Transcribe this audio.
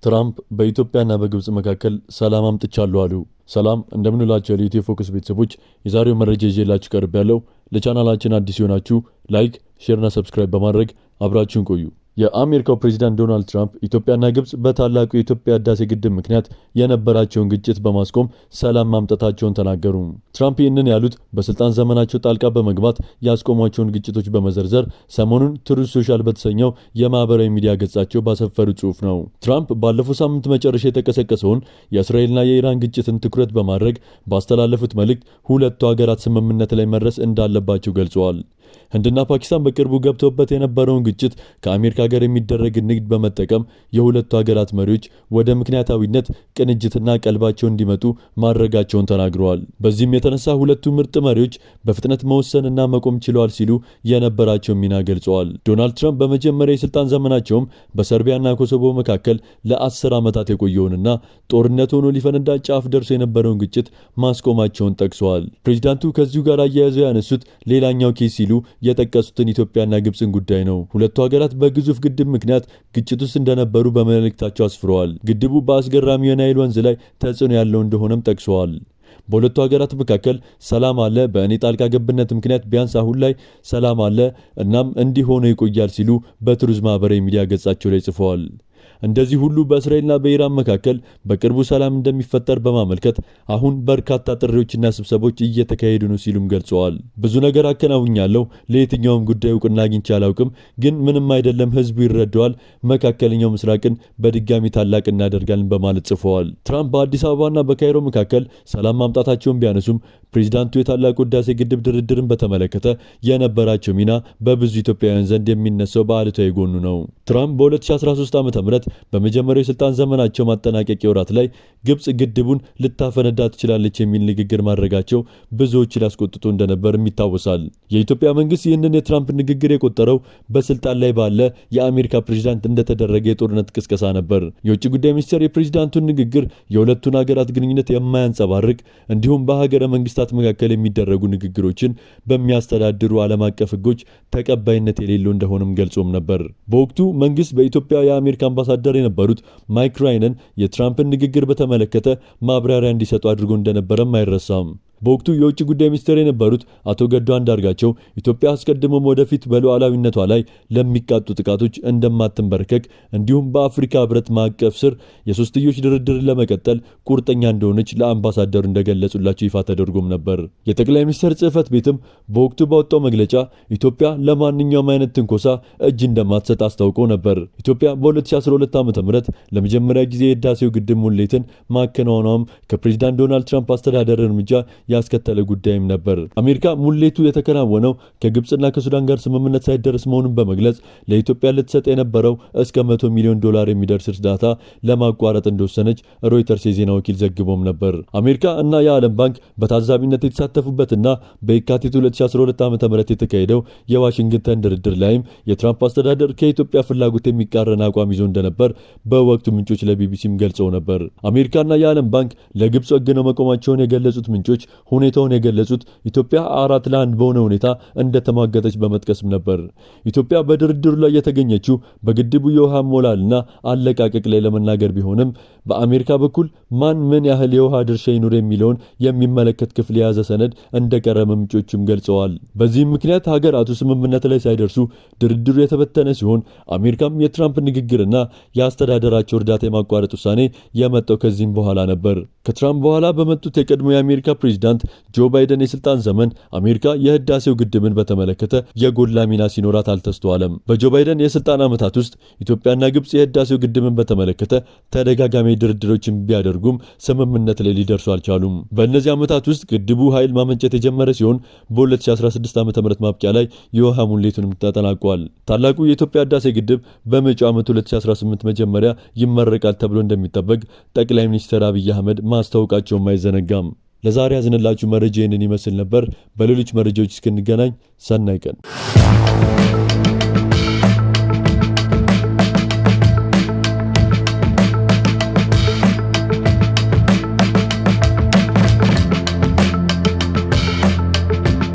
ትራምፕ በኢትዮጵያና በግብጽ መካከል ሰላም አምጥቻለሁ አሉ። ሰላም እንደምንላችሁ የኢትዮ ፎከስ ቤተሰቦች የዛሬው መረጃ ይዤላችሁ ቀርቤያለሁ። ለቻናላችን አዲስ የሆናችሁ ላይክ፣ ሼርና ሰብስክራይብ በማድረግ አብራችሁን ቆዩ። የአሜሪካው ፕሬዝዳንት ዶናልድ ትራምፕ ኢትዮጵያና ግብጽ በታላቁ የኢትዮጵያ ህዳሴ ግድብ ምክንያት የነበራቸውን ግጭት በማስቆም ሰላም ማምጣታቸውን ተናገሩ። ትራምፕ ይህንን ያሉት በስልጣን ዘመናቸው ጣልቃ በመግባት ያስቆሟቸውን ግጭቶች በመዘርዘር ሰሞኑን ትሩዝ ሶሻል በተሰኘው የማህበራዊ ሚዲያ ገጻቸው ባሰፈሩ ጽሑፍ ነው። ትራምፕ ባለፈው ሳምንት መጨረሻ የተቀሰቀሰውን የእስራኤልና የኢራን ግጭትን ትኩረት በማድረግ ባስተላለፉት መልእክት ሁለቱ ሀገራት ስምምነት ላይ መድረስ እንዳለባቸው ገልጸዋል። ህንድና ፓኪስታን በቅርቡ ገብተውበት የነበረውን ግጭት ከአሜሪካ ጋር የሚደረግ ንግድ በመጠቀም የሁለቱ ሀገራት መሪዎች ወደ ምክንያታዊነት፣ ቅንጅትና ቀልባቸው እንዲመጡ ማድረጋቸውን ተናግረዋል። በዚህም የተነሳ ሁለቱ ምርጥ መሪዎች በፍጥነት መወሰንና መቆም ችለዋል ሲሉ የነበራቸውን ሚና ገልጸዋል። ዶናልድ ትራምፕ በመጀመሪያ የስልጣን ዘመናቸውም በሰርቢያና ኮሶቮ መካከል ለ10 ዓመታት የቆየውንና ጦርነት ሆኖ ሊፈነዳ ጫፍ ደርሶ የነበረውን ግጭት ማስቆማቸውን ጠቅሰዋል። ፕሬዚዳንቱ ከዚሁ ጋር አያይዘው ያነሱት ሌላኛው ኬስ ሲሉ የጠቀሱትን ኢትዮጵያና ግብጽን ጉዳይ ነው። ሁለቱ ሀገራት በግዙፍ ግድብ ምክንያት ግጭት ውስጥ እንደነበሩ በመልእክታቸው አስፍረዋል። ግድቡ በአስገራሚው የናይል ወንዝ ላይ ተጽዕኖ ያለው እንደሆነም ጠቅሰዋል። በሁለቱ ሀገራት መካከል ሰላም አለ፣ በእኔ ጣልቃ ገብነት ምክንያት ቢያንስ አሁን ላይ ሰላም አለ፣ እናም እንዲህ ሆኖ ይቆያል ሲሉ በትሩዝ ማህበራዊ ሚዲያ ገጻቸው ላይ ጽፈዋል። እንደዚህ ሁሉ በእስራኤልና በኢራን መካከል በቅርቡ ሰላም እንደሚፈጠር በማመልከት አሁን በርካታ ጥሪዎችና ስብሰቦች እየተካሄዱ ነው ሲሉም ገልጸዋል። ብዙ ነገር አከናውኛለሁ፣ ለየትኛውም ጉዳይ እውቅና አግኝቼ አላውቅም፣ ግን ምንም አይደለም፣ ህዝቡ ይረዳዋል፣ መካከለኛው ምስራቅን በድጋሚ ታላቅ እናደርጋለን በማለት ጽፈዋል። ትራምፕ በአዲስ አበባና በካይሮ መካከል ሰላም ማምጣታቸውን ቢያነሱም ፕሬዚዳንቱ የታላቁ ህዳሴ ግድብ ድርድርን በተመለከተ የነበራቸው ሚና በብዙ ኢትዮጵያውያን ዘንድ የሚነሳው በአሉታዊ ጎኑ ነው። ትራምፕ በ2013 ዓ.ም በመጀመሪያው የስልጣን ዘመናቸው ማጠናቀቂያ ወራት ላይ ግብጽ ግድቡን ልታፈነዳ ትችላለች የሚል ንግግር ማድረጋቸው ብዙዎች ሊያስቆጥቶ እንደነበርም ይታወሳል። የኢትዮጵያ መንግስት ይህንን የትራምፕ ንግግር የቆጠረው በስልጣን ላይ ባለ የአሜሪካ ፕሬዝዳንት እንደተደረገ የጦርነት ቅስቀሳ ነበር። የውጭ ጉዳይ ሚኒስቴር የፕሬዝዳንቱን ንግግር የሁለቱን ሀገራት ግንኙነት የማያንጸባርቅ እንዲሁም በሀገረ መንግስታት መካከል የሚደረጉ ንግግሮችን በሚያስተዳድሩ ዓለም አቀፍ ህጎች ተቀባይነት የሌለው እንደሆነም ገልጾም ነበር። በወቅቱ መንግስት በኢትዮጵያ የአሜሪካ አምባሳደር የነበሩት ማይክ ራይነን የትራምፕን ንግግር በተመለከተ ማብራሪያ እንዲሰጡ አድርጎ እንደነበረም አይረሳም። በወቅቱ የውጭ ጉዳይ ሚኒስትር የነበሩት አቶ ገዱ አንዳርጋቸው ኢትዮጵያ አስቀድሞም ወደፊት በሉዓላዊነቷ ላይ ለሚቃጡ ጥቃቶች እንደማትንበረከክ እንዲሁም በአፍሪካ ህብረት ማዕቀፍ ስር የሶስትዮሽ ድርድርን ለመቀጠል ቁርጠኛ እንደሆነች ለአምባሳደሩ እንደገለጹላቸው ይፋ ተደርጎም ነበር። የጠቅላይ ሚኒስትር ጽህፈት ቤትም በወቅቱ ባወጣው መግለጫ ኢትዮጵያ ለማንኛውም አይነት ትንኮሳ እጅ እንደማትሰጥ አስታውቆ ነበር። ኢትዮጵያ በ2012 ዓ.ም ለመጀመሪያ ጊዜ የህዳሴው ግድብ ሙሌትን ማከናወኗም ከፕሬዚዳንት ዶናልድ ትራምፕ አስተዳደር እርምጃ ያስከተለ ጉዳይም ነበር። አሜሪካ ሙሌቱ የተከናወነው ከግብጽና ከሱዳን ጋር ስምምነት ሳይደረስ መሆኑን በመግለጽ ለኢትዮጵያ ልትሰጥ የነበረው እስከ $100 ሚሊዮን የሚደርስ እርዳታ ለማቋረጥ እንደወሰነች ሮይተርስ የዜና ወኪል ዘግቦም ነበር። አሜሪካ እና የዓለም ባንክ በታዛቢነት የተሳተፉበትና በየካቲት 2012 ዓ.ም የተካሄደው የዋሽንግተን ድርድር ላይም የትራምፕ አስተዳደር ከኢትዮጵያ ፍላጎት የሚቃረን አቋም ይዞ እንደነበር በወቅቱ ምንጮች ለቢቢሲም ገልጸው ነበር። አሜሪካና የዓለም ባንክ ለግብጽ ወግነው መቆማቸውን የገለጹት ምንጮች ሁኔታውን የገለጹት ኢትዮጵያ 4-1 በሆነ ሁኔታ እንደተሟገተች በመጥቀስም ነበር። ኢትዮጵያ በድርድሩ ላይ የተገኘችው በግድቡ የውሃ ሞላልና አለቃቀቅ ላይ ለመናገር ቢሆንም በአሜሪካ በኩል ማን ምን ያህል የውሃ ድርሻ ይኑር የሚለውን የሚመለከት ክፍል የያዘ ሰነድ እንደቀረበ ምንጮችም ገልጸዋል። በዚህም ምክንያት ሀገራቱ ስምምነት ላይ ሳይደርሱ ድርድሩ የተበተነ ሲሆን አሜሪካም የትራምፕ ንግግርና የአስተዳደራቸው እርዳታ የማቋረጥ ውሳኔ የመጣው ከዚህም በኋላ ነበር። ከትራምፕ በኋላ በመጡት የቀድሞ የአሜሪካ ፕሬዝዳንት ጆ ባይደን የስልጣን ዘመን አሜሪካ የህዳሴው ግድብን በተመለከተ የጎላ ሚና ሲኖራት አልተስተዋለም። በጆ ባይደን የስልጣን ዓመታት ውስጥ ኢትዮጵያና ግብጽ የህዳሴው ግድብን በተመለከተ ተደጋጋሚ ድርድሮችን ቢያደርጉም ስምምነት ላይ ሊደርሱ አልቻሉም። በእነዚህ ዓመታት ውስጥ ግድቡ ኃይል ማመንጨት የጀመረ ሲሆን በ2016 ዓ.ም ማብቂያ ላይ የውሃ ሙሌቱንም ተጠናቋል። ታላቁ የኢትዮጵያ ህዳሴ ግድብ በመጪው ዓመት 2018 መጀመሪያ ይመረቃል ተብሎ እንደሚጠበቅ ጠቅላይ ሚኒስትር አብይ አህመድ ማስታወቃቸውም አይዘነጋም። ለዛሬ ያዝንላችሁ መረጃ ይህንን ይመስል ነበር። በሌሎች መረጃዎች እስክንገናኝ ሰናይ ቀን